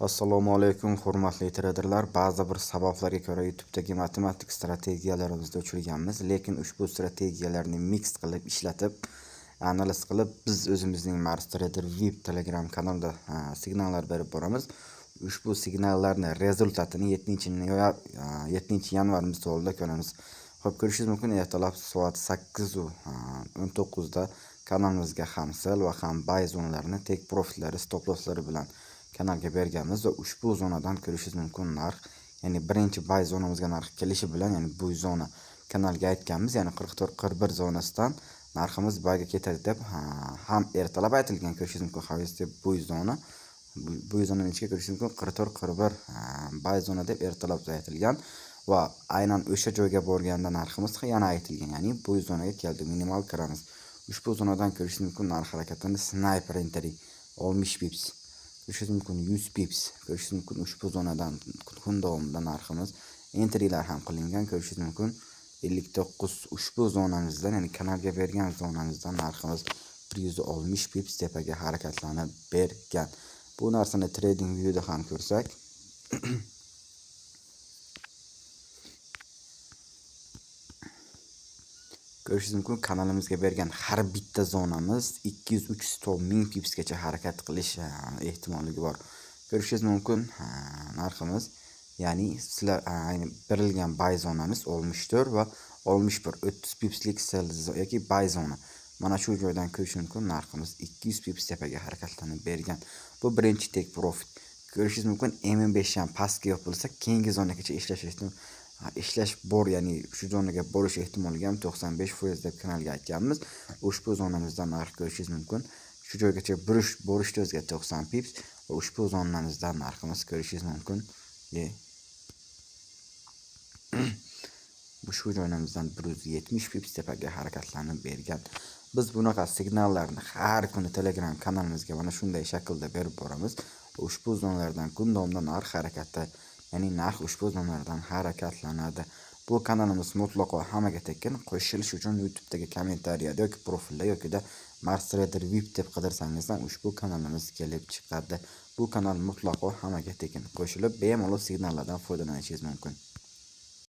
Assalomu alaykum hurmatli traderlar. Ba'zi bir sabablarga ko'ra YouTube'dagi matematik strategiyalarimizda uchirganmiz, lekin ushbu strategiyalarni mix qilib ishlatib, analiz qilib biz o'zimizning Mars Trader VIP Telegram kanalida signallar berib boramiz. Ushbu signallarni rezultatini 7-yanvar misolida ko'ramiz. Xo'p, ko'rishingiz mumkin, ertalab soat 8:19 da kanalimizga ham sell va ham buy zonalarini tek profitlari, stop losslari bilan kanalga berganmiz va ushbu zonadan ko'rishingiz mumkin narx, ya'ni birinchi buy zonamizga narx kelishi bilan, ya'ni bu zona kanalga aytganmiz, ya'ni 44-41 zonasidan narximiz buyga ketadi deb ham ertalab aytilgan. Ko'rishingiz mumkin, havasda bu zona ichiga ko'rishingiz mumkin 44-41 buy zona deb ertalab aytilgan va aynan o'sha joyga borganda narximiz yana aytilgan, ya'ni bu zonaga keldi, minimal kiramiz. Ushbu zonadan ko'rishingiz mumkin narx harakatini sniper entry 60 pips, ko'rishingiz mumkin 100 pips, ko'rishingiz mumkin ushbu zonadan kun davomida narximiz entrylar ham qilingan. Ko'rishingiz mumkin 59 ushbu zonamizdan, ya'ni kanalga bergan zonamizdan narximiz 160 pips tepaga harakatlanib bergan. Bu narsani trading viewda ham ko'rsak ko'rishingiz mumkin, kanalimizga bergan har bitta zonamiz 200-300 ming pipsgacha harakat qilish ehtimoligi bor. Ko'rishingiz mumkin, narximiz, ya'ni sizlar berilgan buy zonamiz 64 va 61 30 pipslik sell yoki buy zona. Mana shu joydan ko'rishingiz mumkin, narximiz 200 pips tepaga harakatlanib bergan. Bu birinchi tek profit. Ko'rishingiz mumkin, M5 ham pastga yopilsa keyingi zonagacha ishlash bor, ya'ni shu zonaga borish ehtimoligi ham 95% deb kanalga aytganmiz. Ushbu zonamizdan narx ko'rishingiz mumkin, shu joygacha borish o'zga 90 pips va ushbu zonamizdan narximiz ko'rishingiz mumkin ushbu joyimizdan 170 pips tepaga harakatlanib bergan. Biz bunaqa signallarni har kuni Telegram kanalimizga mana shunday shaklda berib boramiz. Ushbu zonalardan kun davomida narx harakati, ya'ni narx ushbu zonalardan harakatlanadi. Bu kanalimiz mutlaqo hammaga tekin. Qo'shilish uchun YouTube'dagi kommentariyada yoki profilda yoki Mars Trader VIP deb qidirsangiz ham ushbu kanalimiz kelib chiqadi. Bu kanal mutlaqo hammaga tekin. Qo'shilib bemalol signallardan foydalanishingiz mumkin.